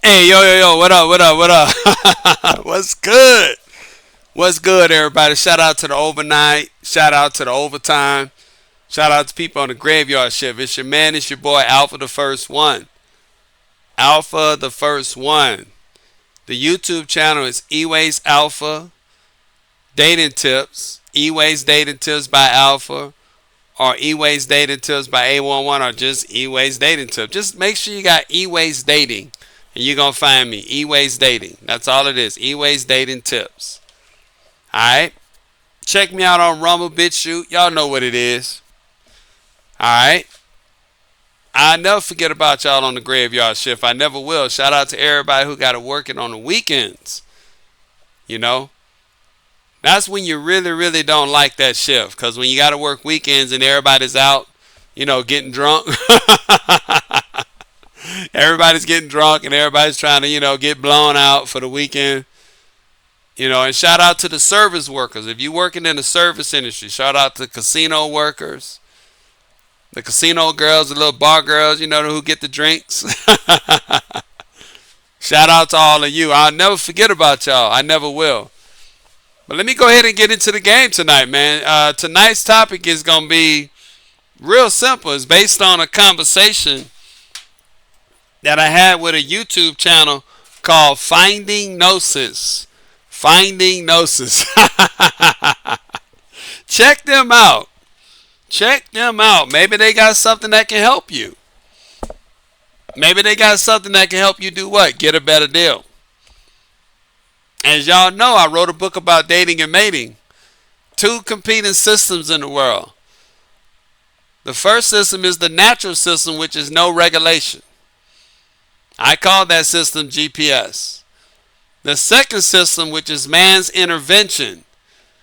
Hey, yo, what up, what up, what up? What's good? What's good, everybody? Shout out to the overnight. Shout out to the overtime. Shout out to people on the graveyard shift. It's your man, it's your boy, Alpha the First One. Alpha the First One. The YouTube channel is Eways Alpha Dating Tips. Eways Dating Tips by Alpha. Or Eways Dating Tips by A11 or just Eways Dating Tips. Just make sure you got Eways Dating and you're going to find me. Eways Dating. That's all it is. Eways Dating Tips. Alright? Check me out on Rumble, BitChute. Y'all know what it is. Alright? I never forget about y'all on the graveyard shift. I never will. Shout out to everybody who got to working on the weekends. You know? That's when you really, really don't like that shift. Because when you got to work weekends and everybody's out, getting drunk. Everybody's getting drunk and everybody's trying to, get blown out for the weekend. And shout out to the service workers. If you're working in the service industry, shout out to casino workers, the casino girls, the little bar girls, who get the drinks. Shout out to all of you. I'll never forget about y'all. I never will. But let me go ahead and get into the game tonight, man. Tonight's topic is going to be real simple. It's based on a conversation that I had with a YouTube channel called Finding Gnosis. Finding Gnosis. Check them out. Check them out. Maybe they got something that can help you. Maybe they got something that can help you do what? Get a better deal. As y'all know, I wrote a book about dating and mating. Two competing systems in the world. The first system is the natural system, which is no regulation. I call that system GPS. The second system, which is man's intervention.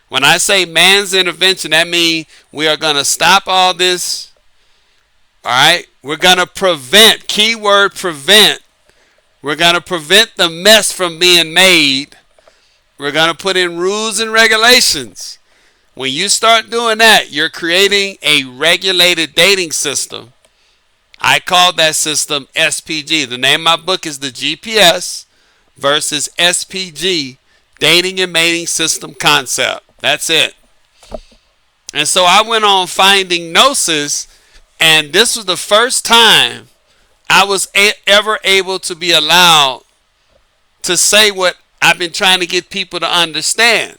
When I say man's intervention, that means we are going to stop all this. All right? We're going to prevent, keyword prevent. We're going to prevent the mess from being made. We're going to put in rules and regulations. When you start doing that, you're creating a regulated dating system. I call that system SPG. The name of my book is The GPS versus SPG, Dating and Mating System Concept. That's it. And so I went on Finding Gnosis, and this was the first time I was ever able to be allowed to say what I've been trying to get people to understand.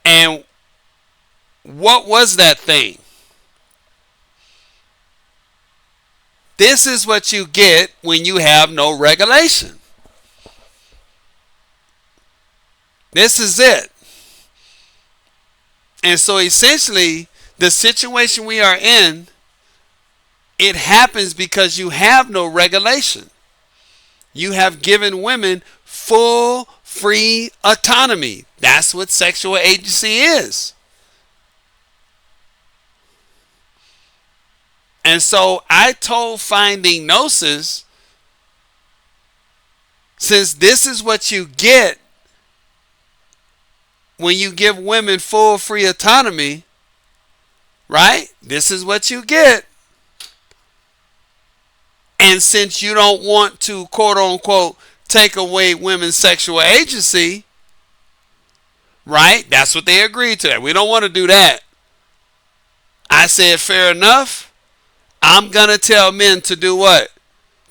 And what was that thing? This is what you get when you have no regulation. This is it. And so essentially, the situation we are in, it happens because you have no regulation. You have given women full, free autonomy. That's what sexual agency is. And so I told Finding Gnosis, since this is what you get when you give women full free autonomy, right? This is what you get. And since you don't want to, quote unquote, take away women's sexual agency, right? That's what they agreed to. We don't want to do that. I said, fair enough. I'm going to tell men to do what?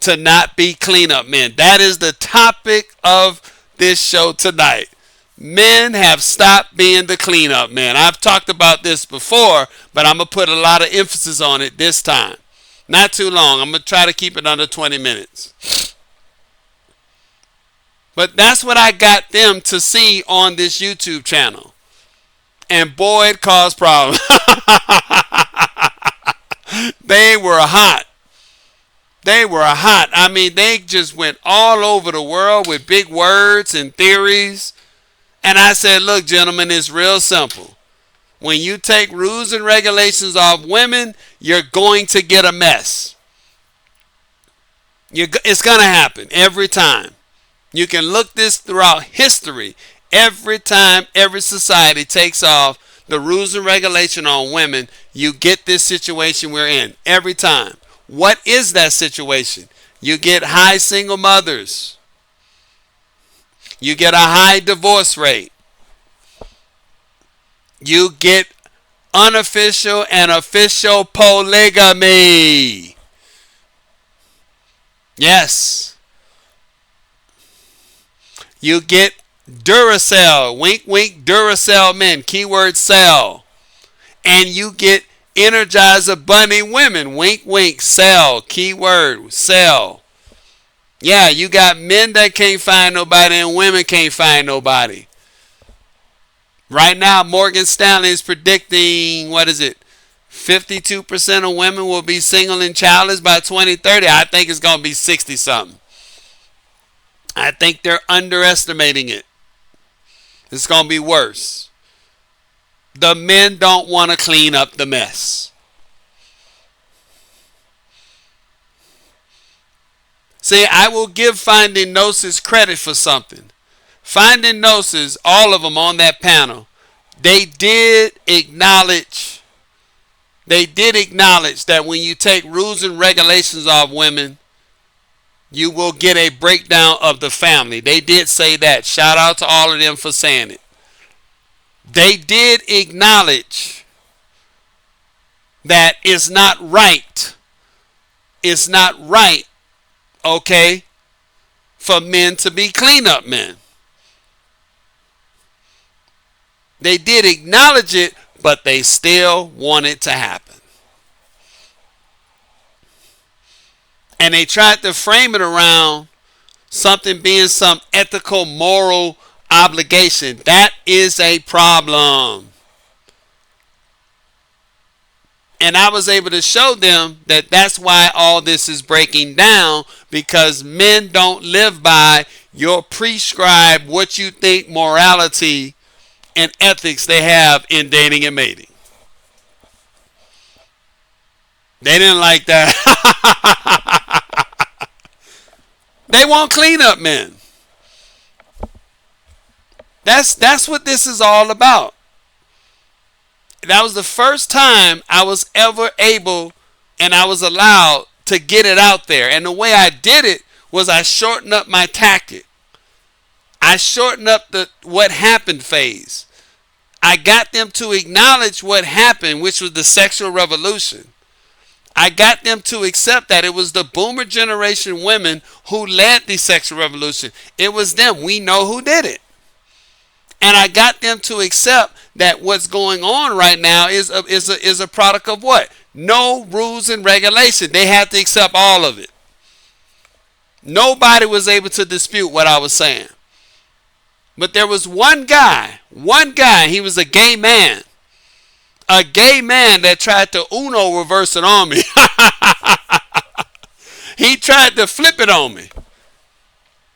To not be cleanup men. That is the topic of this show tonight. Men have stopped being the cleanup men. I've talked about this before, but I'm going to put a lot of emphasis on it this time. Not too long. I'm going to try to keep it under 20 minutes. But that's what I got them to see on this YouTube channel. And boy, it caused problems. They were hot. They were hot. I mean, they just went all over the world with big words and theories. And I said, look, gentlemen, it's real simple. When you take rules and regulations off women, you're going to get a mess. It's going to happen every time. You can look this throughout history. Every time every society takes off the rules and regulation on women, you get this situation we're in every time. What is that situation? You get high single mothers. You get a high divorce rate. You get unofficial and official polygamy. Yes. You get Duracell, wink wink, Duracell men, keyword cell. And you get Energizer Bunny women, wink wink, cell, keyword cell. Yeah, you got men that can't find nobody and women can't find nobody. Right now, Morgan Stanley is predicting, 52% of women will be single and childless by 2030. I think it's going to be 60 something. I think they're underestimating it. It's going to be worse. The men don't want to clean up the mess. See, I will give Finding Gnosis credit for something. Finding Gnosis, all of them on that panel, they did acknowledge that when you take rules and regulations of women, you will get a breakdown of the family. They did say that. Shout out to all of them for saying it. They did acknowledge that it's not right. It's not right, okay, for men to be cleanup men. They did acknowledge it, but they still want it to happen. And they tried to frame it around something being some ethical, moral obligation. That is a problem. And I was able to show them that that's why all this is breaking down, because men don't live by your prescribed what you think morality and ethics they have in dating and mating. They didn't like that. They want cleanup men. That's what this is all about. That was the first time I was ever able and I was allowed to get it out there. And the way I did it was I shortened up my tactic. I shortened up the what happened phase. I got them to acknowledge what happened, which was the sexual revolution. I got them to accept that it was the boomer generation women who led the sexual revolution. It was them. We know who did it. And I got them to accept that what's going on right now is a product of what? No rules and regulation. They had to accept all of it. Nobody was able to dispute what I was saying. But there was one guy, he was a gay man that tried to Uno reverse it on me. He tried to flip it on me.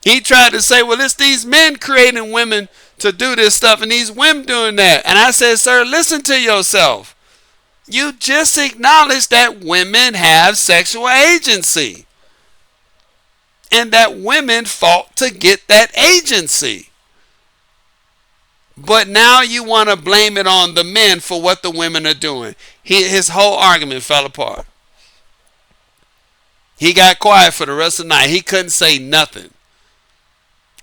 He tried to say, well, it's these men creating women to do this stuff and these women doing that. And I said, sir, listen to yourself. You just acknowledged that women have sexual agency and that women fought to get that agency. But now you want to blame it on the men for what the women are doing. His whole argument fell apart. He got quiet for the rest of the night. He couldn't say nothing.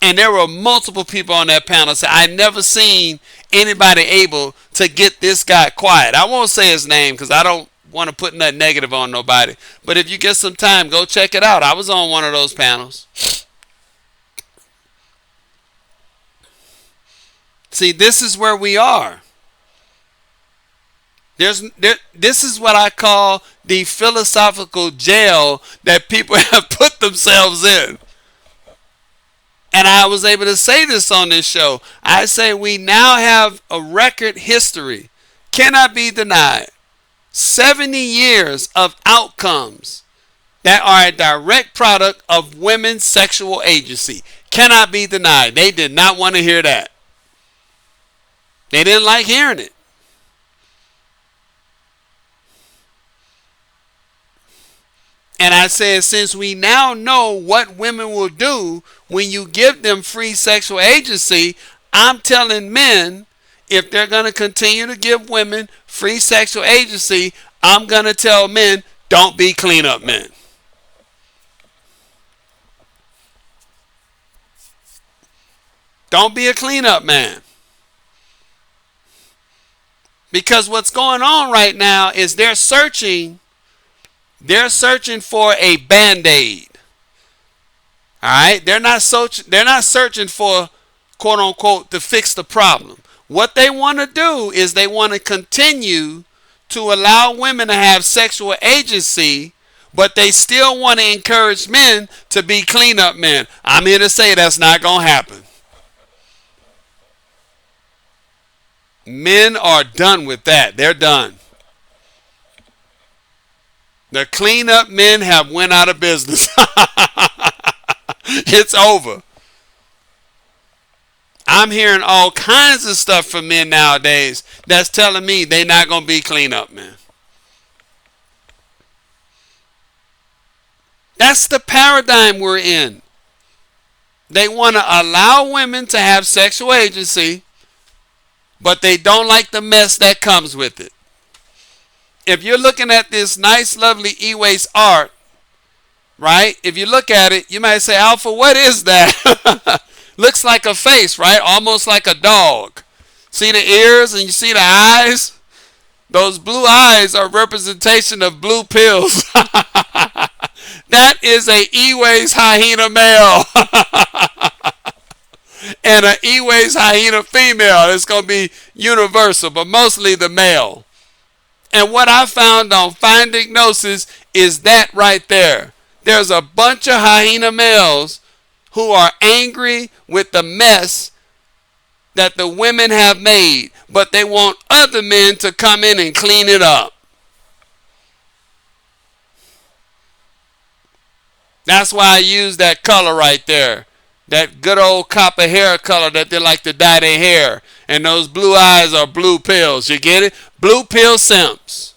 And there were multiple people on that panel say, I never seen anybody able to get this guy quiet. I won't say his name because I don't want to put nothing negative on nobody. But if you get some time, go check it out. I was on one of those panels. See, this is where we are. This is what I call the philosophical jail that people have put themselves in. And I was able to say this on this show. I say we now have a record history, cannot be denied. 70 years of outcomes that are a direct product of women's sexual agency. Cannot be denied. They did not want to hear that. They didn't like hearing it. And I said, since we now know what women will do when you give them free sexual agency, I'm telling men, if they're going to continue to give women free sexual agency, I'm going to tell men, don't be cleanup men. Don't be a cleanup man. Because what's going on right now is they're searching for a Band-Aid. All right? They're not searching for, quote unquote, to fix the problem. What they want to do is they want to continue to allow women to have sexual agency, but they still want to encourage men to be cleanup men. I'm here to say that's not going to happen. Men are done with that. They're done. The cleanup men have went out of business. It's over. I'm hearing all kinds of stuff from men nowadays that's telling me they're not going to be cleanup men. That's the paradigm we're in. They want to allow women to have sexual agency, but they don't like the mess that comes with it. If you're looking at this nice, lovely e-waste art, right? If you look at it, you might say, Alpha, what is that? Looks like a face, right? Almost like a dog. See the ears and you see the eyes? Those blue eyes are representation of blue pills. That is a e-waste hyena male. And an e-waste hyena female. It's going to be universal, but mostly the male. And what I found on Finding Gnosis is that right there. There's a bunch of hyena males who are angry with the mess that the women have made, but they want other men to come in and clean it up. That's why I use that color right there. That good old copper hair color that they like to dye their hair. And those blue eyes are blue pills. You get it? Blue pill simps.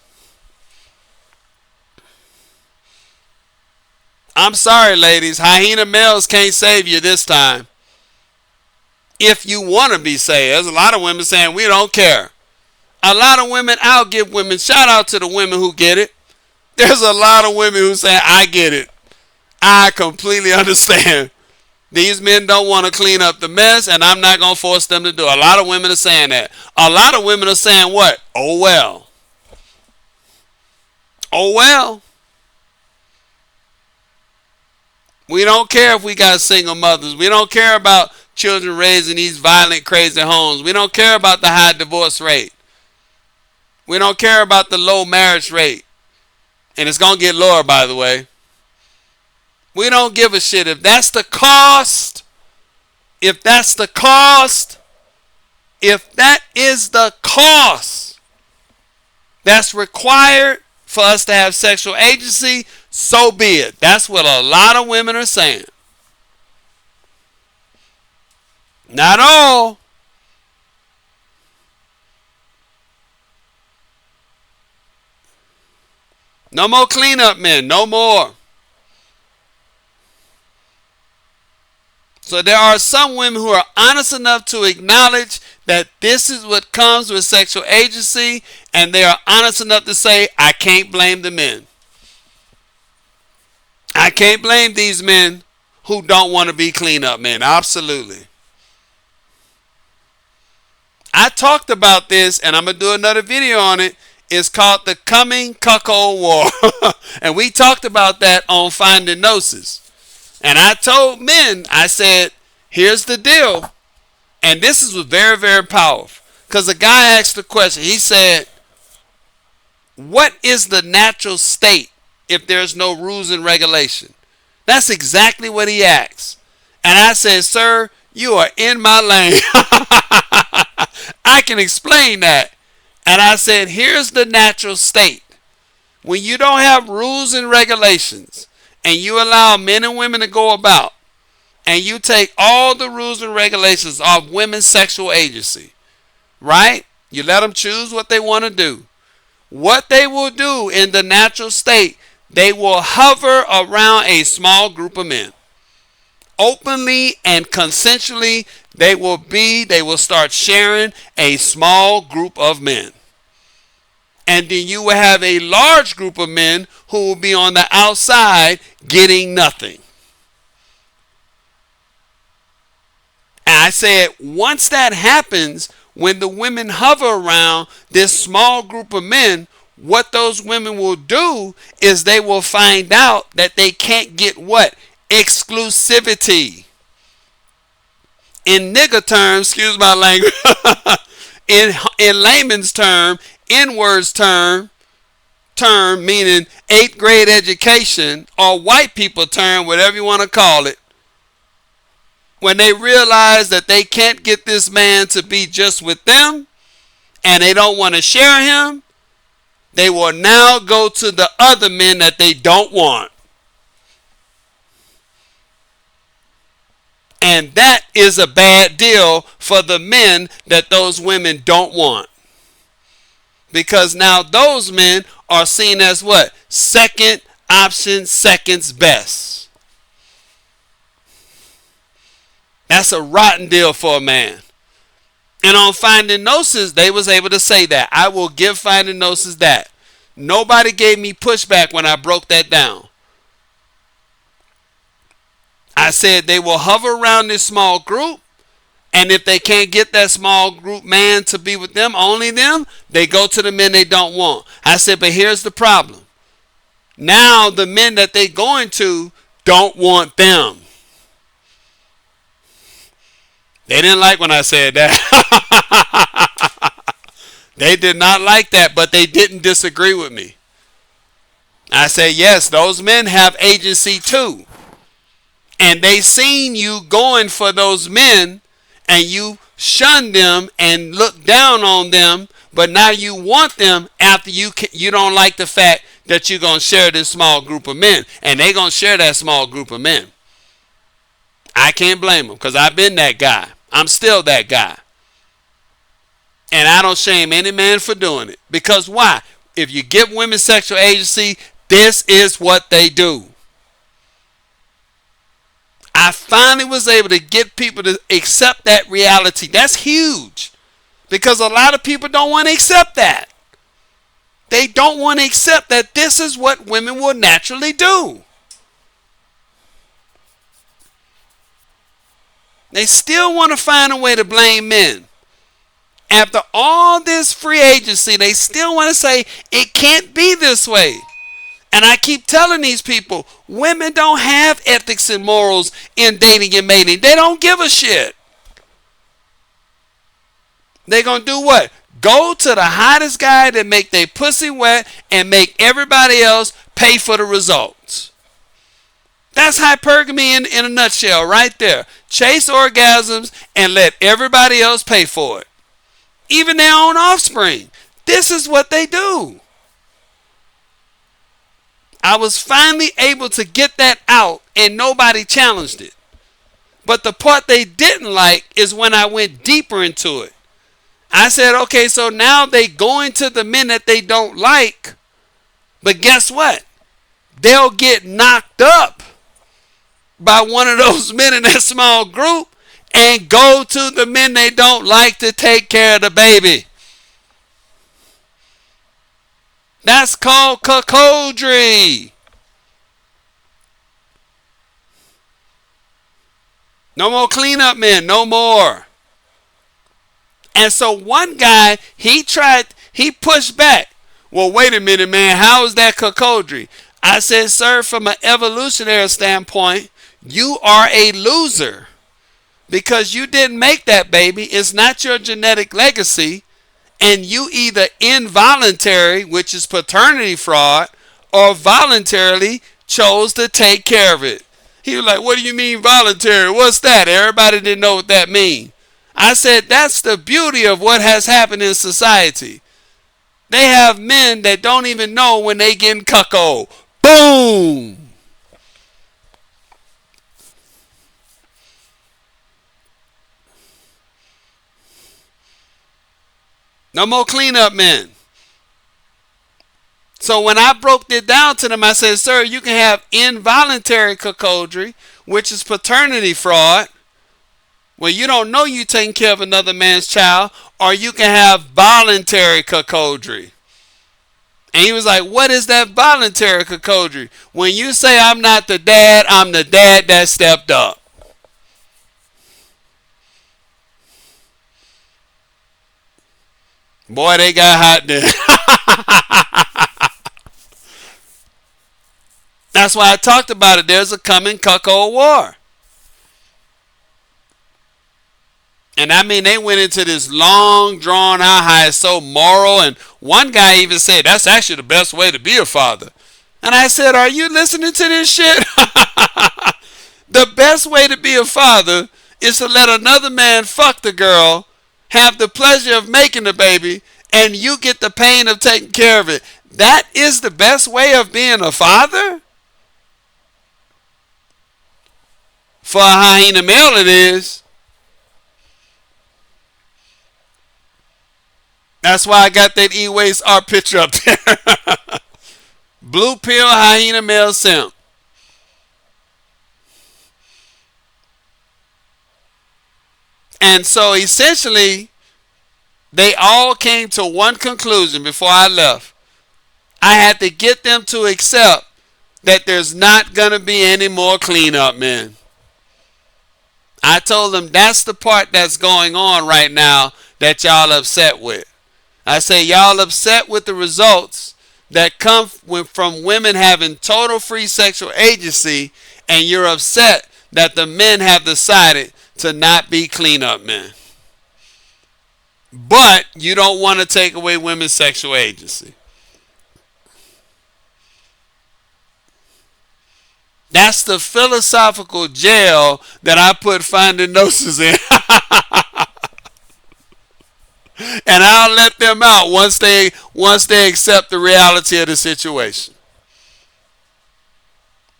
I'm sorry, ladies. Hyena males can't save you this time. If you want to be saved. There's a lot of women saying we don't care. A lot of women, I'll give women, shout out to the women who get it. There's a lot of women who say, I get it. I completely understand. These men don't want to clean up the mess, and I'm not going to force them to do it. A lot of women are saying that. A lot of women are saying what? Oh, well. Oh, well. We don't care if we got single mothers. We don't care about children raised in these violent, crazy homes. We don't care about the high divorce rate. We don't care about the low marriage rate. And it's going to get lower, by the way. We don't give a shit. If that's the cost, if that is the cost that's required for us to have sexual agency, so be it. That's what a lot of women are saying. Not all. No more cleanup men. No more. So there are some women who are honest enough to acknowledge that this is what comes with sexual agency, and they are honest enough to say, I can't blame the men. I can't blame these men who don't want to be cleanup men. Absolutely. I talked about this, and I'm going to do another video on it. It's called The Coming Cuckold War. And we talked about that on Finding Gnosis. And I told men, I said, here's the deal. And this was very, very powerful. Because the guy asked the question. He said, what is the natural state if there's no rules and regulation? That's exactly what he asked. And I said, sir, you are in my lane. I can explain that. And I said, here's the natural state. When you don't have rules and regulations, and you allow men and women to go about, and you take all the rules and regulations of women's sexual agency, right? You let them choose what they want to do. What they will do in the natural state, they will hover around a small group of men. Openly and consensually, they will start sharing a small group of men. And then you will have a large group of men who will be on the outside getting nothing. And I said, once that happens, when the women hover around this small group of men, what those women will do is they will find out that they can't get what? Exclusivity. In nigger terms, excuse my language, in layman's term, N-words term meaning 8th grade education, or white people term, whatever you want to call it, when they realize that they can't get this man to be just with them and they don't want to share him, they will now go to the other men that they don't want. And that is a bad deal for the men that those women don't want. Because now those men are seen as what? Second option, seconds best. That's a rotten deal for a man. And on Finding Gnosis, they was able to say that. I will give Finding Gnosis that. Nobody gave me pushback when I broke that down. I said they will hover around this small group, and if they can't get that small group man to be with them, only them, they go to the men they don't want. I said, but here's the problem. Now the men that they going to don't want them. They didn't like when I said that. They did not like that, but they didn't disagree with me. I said, yes, those men have agency too. And they seen you going for those men, and you shun them and look down on them, but now you want them after you don't like the fact that you're going to share this small group of men, and they going to share that small group of men. I can't blame them, because I've been that guy. I'm still that guy. And I don't shame any man for doing it. Because why? If you give women sexual agency, this is what they do. I finally was able to get people to accept that reality. That's huge. Because a lot of people don't want to accept that. They don't want to accept that this is what women will naturally do. They still want to find a way to blame men. After all this free agency, they still want to say it can't be this way. And I keep telling these people, women don't have ethics and morals in dating and mating. They don't give a shit. They're going to do what? Go to the hottest guy that make their pussy wet and make everybody else pay for the results. That's hypergamy in a nutshell right there. Chase orgasms and let everybody else pay for it. Even their own offspring. This is what they do. I was finally able to get that out and nobody challenged it. But the part they didn't like is when I went deeper into it. I said, okay, so now they going to the men that they don't like. But guess what? They'll get knocked up by one of those men in that small group and go to the men they don't like to take care of the baby. That's called cuckoldry. No more cleanup men, no more. And so one guy, he pushed back. Well, wait a minute, man, how is that cuckoldry? I said, sir, from an evolutionary standpoint, you are a loser. Because you didn't make that baby. It's not your genetic legacy. And you either involuntary, which is paternity fraud, or voluntarily chose to take care of it. He was like, what do you mean voluntary? What's that? Everybody didn't know what that mean. I said, that's the beauty of what has happened in society. They have men that don't even know when they getting cuckold. Boom! No more cleanup men. So when I broke it down to them, I said, sir, you can have involuntary cuckoldry, which is paternity fraud, where you don't know you taking care of another man's child, or you can have voluntary cuckoldry. And he was like, what is that voluntary cuckoldry? When you say I'm not the dad, I'm the dad that stepped up. Boy, they got hot then. That's why I talked about it. There's a coming cuckold war. And I mean, they went into this long, drawn out, how it's so moral. And one guy even said, that's actually the best way to be a father. And I said, are you listening to this shit? The best way to be a father is to let another man fuck the girl, have the pleasure of making the baby, and you get the pain of taking care of it. That is the best way of being a father? For a hyena male, it is. That's why I got that E-Waste art picture up there. Blue pill hyena male simp. And so essentially, they all came to one conclusion before I left. I had to get them to accept that there's not going to be any more cleanup men. I told them that's the part that's going on right now that y'all upset with. I say y'all upset with the results that come from women having total free sexual agency, and you're upset that the men have decided to not be cleanup men. But you don't want to take away women's sexual agency. That's the philosophical jail that I put Finding Gnosis in. And I'll let them out once they accept the reality of the situation.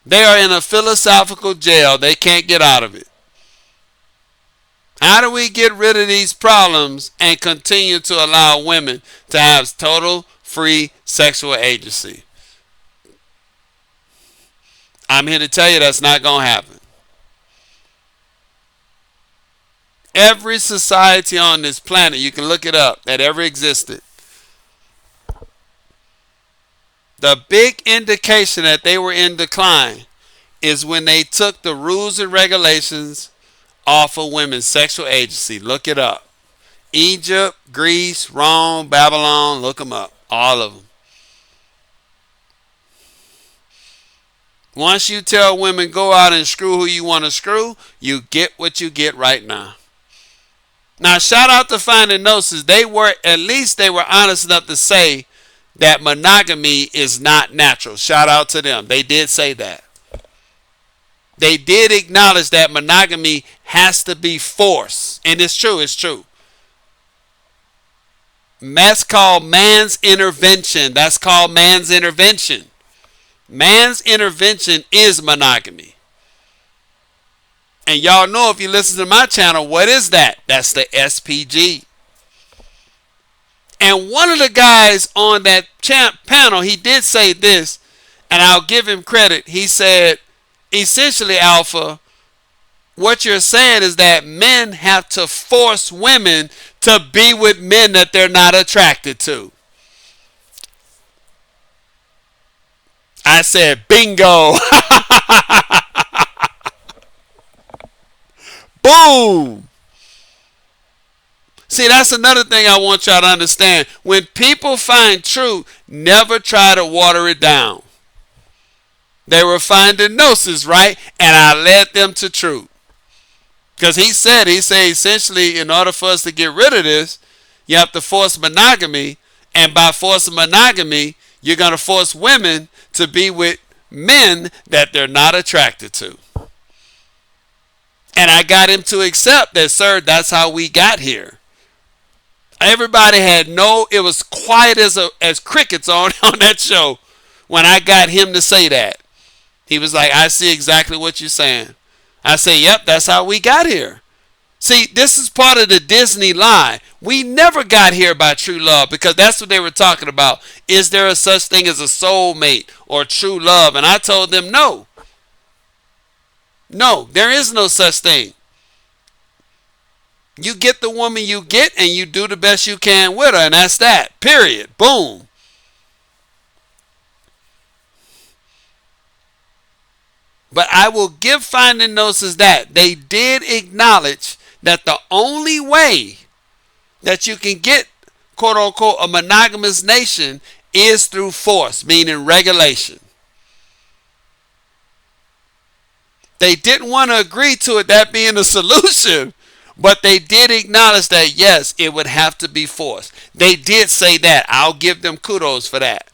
They are in a philosophical jail. They can't get out of it. How do we get rid of these problems and continue to allow women to have total free sexual agency? I'm here to tell you that's not going to happen. Every society on this planet, you can look it up, that ever existed, the big indication that they were in decline is when they took the rules and regulations off of women's sexual agency. Look it up. Egypt, Greece, Rome, Babylon, look them up. All of them. Once you tell women go out and screw who you want to screw, you get what you get right now. Now, shout out to Finding Gnosis. At least they were honest enough to say that monogamy is not natural. Shout out to them. They did say that. They did acknowledge that monogamy has to be forced. And it's true. It's true. That's called man's intervention. That's called man's intervention. Man's intervention is monogamy. And y'all know, if you listen to my channel, what is that? That's the SPG. And one of the guys on that panel, he did say this, and I'll give him credit. He said, essentially, Alpha, what you're saying is that men have to force women to be with men that they're not attracted to. I said, bingo. Boom. See, that's another thing I want y'all to understand. When people find truth, never try to water it down. They were finding gnosis, right? And I led them to truth. Because he said essentially, in order for us to get rid of this, you have to force monogamy. And by forcing monogamy, you're going to force women to be with men that they're not attracted to. And I got him to accept that, sir, that's how we got here. Everybody it was quiet as crickets on that show when I got him to say that. He was like, I see exactly what you're saying. I say, yep, that's how we got here. See, this is part of the Disney lie. We never got here by true love, because that's what they were talking about. Is there a such thing as a soulmate or true love? And I told them no. No, there is no such thing. You get the woman you get and you do the best you can with her, and that's that. Period. Boom. But I will give Finding Gnosis that they did acknowledge that the only way that you can get quote unquote a monogamous nation is through force, meaning regulation. They didn't want to agree to it, that being a solution, but they did acknowledge that, yes, it would have to be forced. They did say that. I'll give them kudos for that.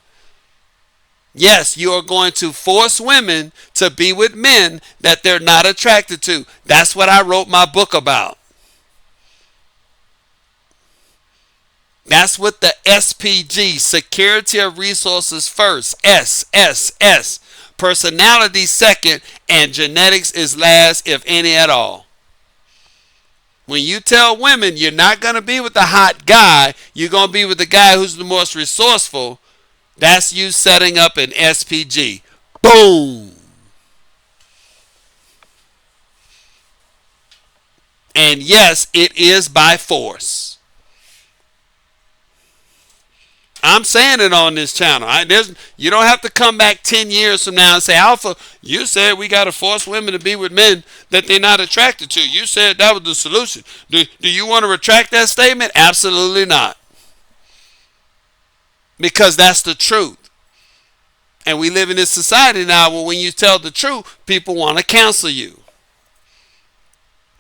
Yes, you are going to force women to be with men that they're not attracted to. That's what I wrote my book about. That's what the SPG, Security of Resources First, S. Personality second, and genetics is last, if any at all. When you tell women you're not going to be with the hot guy, you're going to be with the guy who's the most resourceful, that's you setting up an SPG. Boom. And yes, it is by force. I'm saying it on this channel. You don't have to come back 10 years from now and say, Alpha, you said we got to force women to be with men that they're not attracted to. You said that was the solution. Do you want to retract that statement? Absolutely not. Because that's the truth. And we live in this society now where when you tell the truth, people want to cancel you.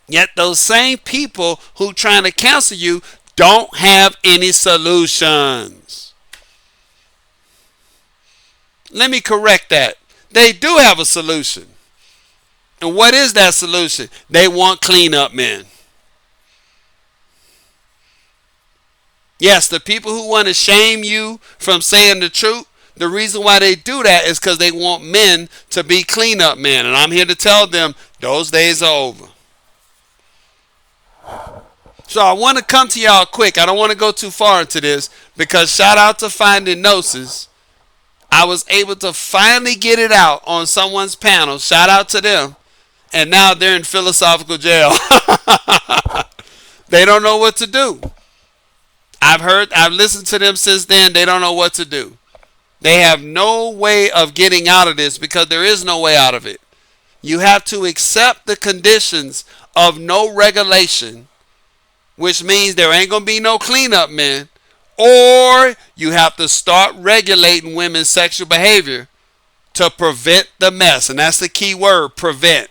Yet those same people who trying to cancel you don't have any solutions. Let me correct that. They do have a solution. And what is that solution? They want cleanup men. Yes, the people who want to shame you from saying the truth, the reason why they do that is because they want men to be cleanup men. And I'm here to tell them those days are over. So I want to come to y'all quick. I don't want to go too far into this because shout out to Finding Gnosis. I was able to finally get it out on someone's panel. Shout out to them. And now they're in philosophical jail. They don't know what to do. I've listened to them since then. They don't know what to do. They have no way of getting out of this because there is no way out of it. You have to accept the conditions of no regulation, which means there ain't going to be no cleanup men. Or you have to start regulating women's sexual behavior to prevent the mess. And that's the key word, prevent.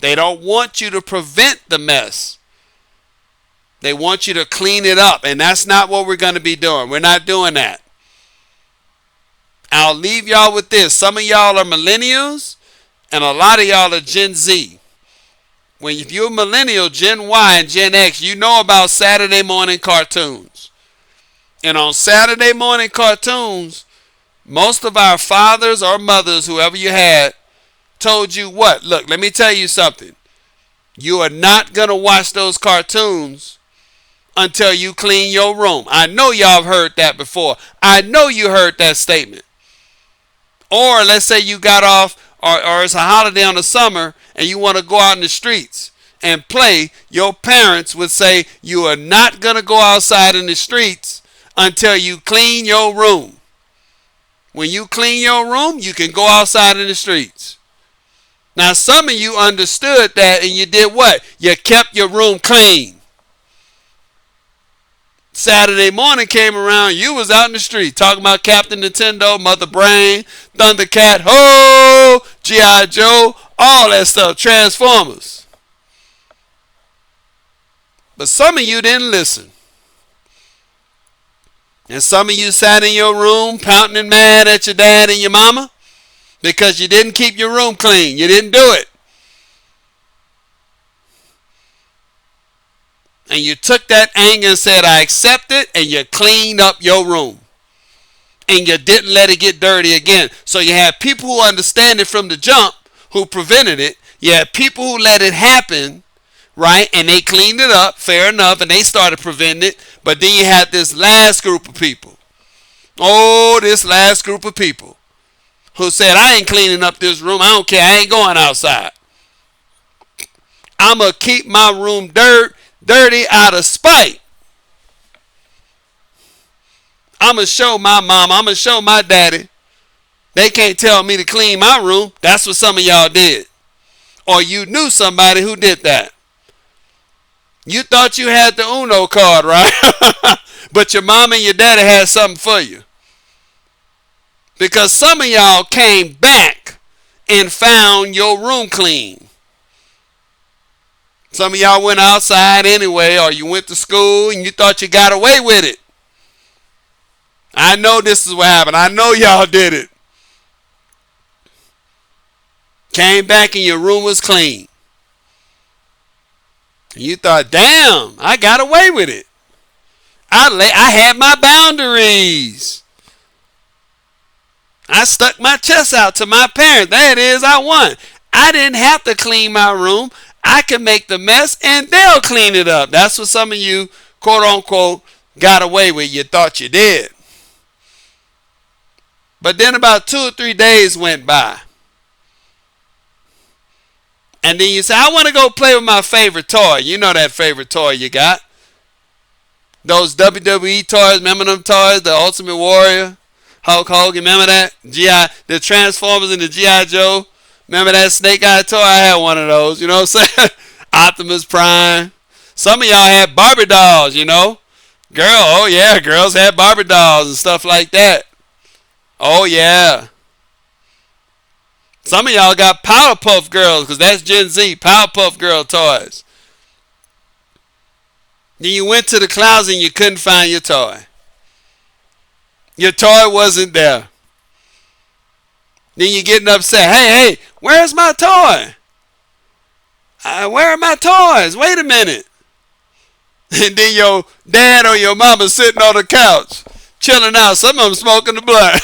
They don't want you to prevent the mess. They want you to clean it up. And that's not what we're going to be doing. We're not doing that. I'll leave y'all with this. Some of y'all are millennials and a lot of y'all are Gen Z. If you're a millennial, Gen Y and Gen X, you know about Saturday morning cartoons. And on Saturday morning cartoons, most of our fathers or mothers, whoever you had, told you what? Look, let me tell you something. You are not going to watch those cartoons until you clean your room. I know y'all have heard that before. I know you heard that statement. Or let's say you got off or it's a holiday on the summer and you want to go out in the streets and play. Your parents would say you are not going to go outside in the streets until you clean your room. When you clean your room, you can go outside in the streets. Now, some of you understood that and you did what? You kept your room clean. Saturday morning came around, you was out in the street talking about Captain Nintendo, Mother Brain, Thundercat, Ho, G.I. Joe, all that stuff, Transformers. But some of you didn't listen. And some of you sat in your room pouting and mad at your dad and your mama because you didn't keep your room clean. You didn't do it. And you took that anger and said, I accept it, and you cleaned up your room. And you didn't let it get dirty again. So you had people who understand it from the jump who prevented it. You had people who let it happen, right? And they cleaned it up, fair enough, and they started preventing it. But then you had this last group of people. Oh, this last group of people who said, I ain't cleaning up this room. I don't care. I ain't going outside. I'm going to keep my room dirty out of spite. I'm going to show my mom. I'm going to show my daddy. They can't tell me to clean my room. That's what some of y'all did. Or you knew somebody who did that. You thought you had the Uno card, right? but your mom and your daddy had something for you. Because some of y'all came back and found your room clean. Some of y'all went outside anyway, or you went to school and you thought you got away with it. I know this is what happened. I know y'all did it. Came back and your room was clean. And you thought, damn, I got away with it. I had my boundaries. I stuck my chest out to my parents. That is, I won. I didn't have to clean my room. I can make the mess and they'll clean it up. That's what some of you, quote unquote, got away with. You thought you did. But then about 2 or 3 days went by. And then you say, I want to go play with my favorite toy. You know that favorite toy you got. Those WWE toys, remember them toys? The Ultimate Warrior, Hulk Hogan, remember that? The Transformers and the G.I. Joe. Remember that Snake Eye toy? I had one of those, you know what I'm saying? Optimus Prime. Some of y'all had Barbie dolls, you know. Girls had Barbie dolls and stuff like that. Oh, yeah. Some of y'all got Powerpuff Girls, because that's Gen Z, Powerpuff Girl toys. Then you went to the closet and you couldn't find your toy. Your toy wasn't there. Then you're getting upset. Hey, where's my toy? Where are my toys? Wait a minute. And then your dad or your mama sitting on the couch, chilling out. Some of them smoking the blunt.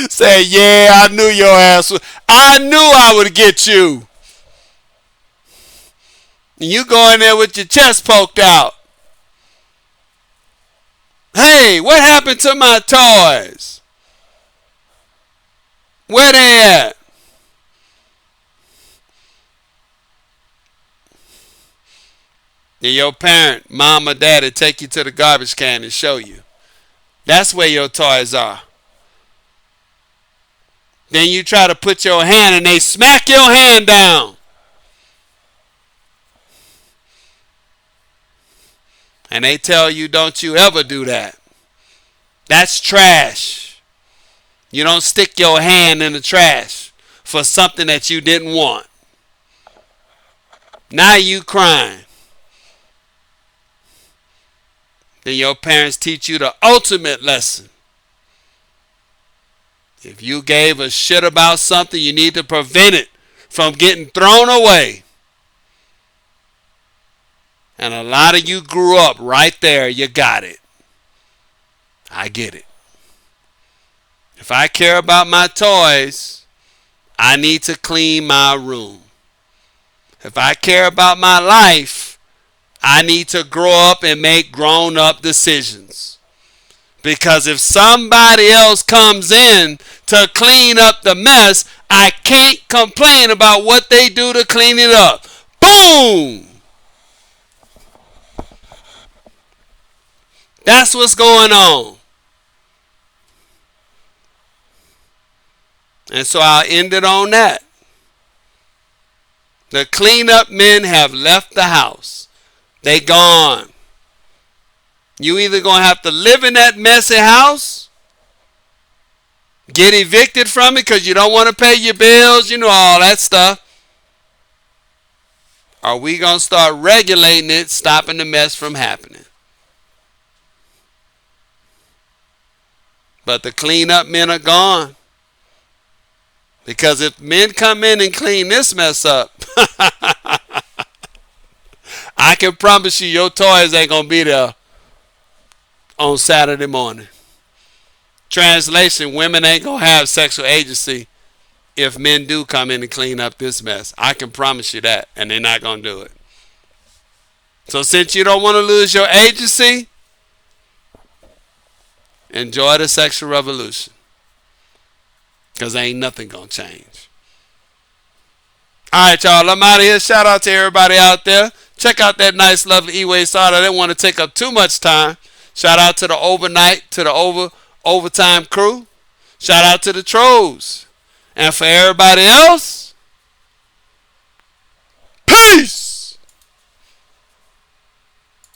Say, yeah, I knew your ass would. I knew I would get you. And you go in there with your chest poked out. Hey, what happened to my toys? Where they at? Then your parent, mom or daddy, take you to the garbage can and show you. That's where your toys are. Then you try to put your hand and they smack your hand down. And they tell you, don't you ever do that. That's trash. You don't stick your hand in the trash for something that you didn't want. Now you crying. Then your parents teach you the ultimate lesson. If you gave a shit about something, you need to prevent it from getting thrown away. And a lot of you grew up right there. You got it. I get it. If I care about my toys, I need to clean my room. If I care about my life, I need to grow up and make grown-up decisions. Because if somebody else comes in to clean up the mess, I can't complain about what they do to clean it up. Boom! That's what's going on. And so I'll end it on that. The cleanup men have left the house. They gone. You either going to have to live in that messy house, get evicted from it because you don't want to pay your bills, you know, all that stuff. Or we going to start regulating it, stopping the mess from happening. But the cleanup men are gone. Because if men come in and clean this mess up, I can promise you your toys ain't going to be there on Saturday morning. Translation, women ain't going to have sexual agency if men do come in and clean up this mess. I can promise you that, and they're not going to do it. So since you don't want to lose your agency, enjoy the sexual revolution. Because ain't nothing going to change. All right, y'all. I'm out of here. Shout out to everybody out there. Check out that nice, lovely E-Way site. I didn't want to take up too much time. Shout out to the overnight, to the overtime crew. Shout out to the trolls. And for everybody else,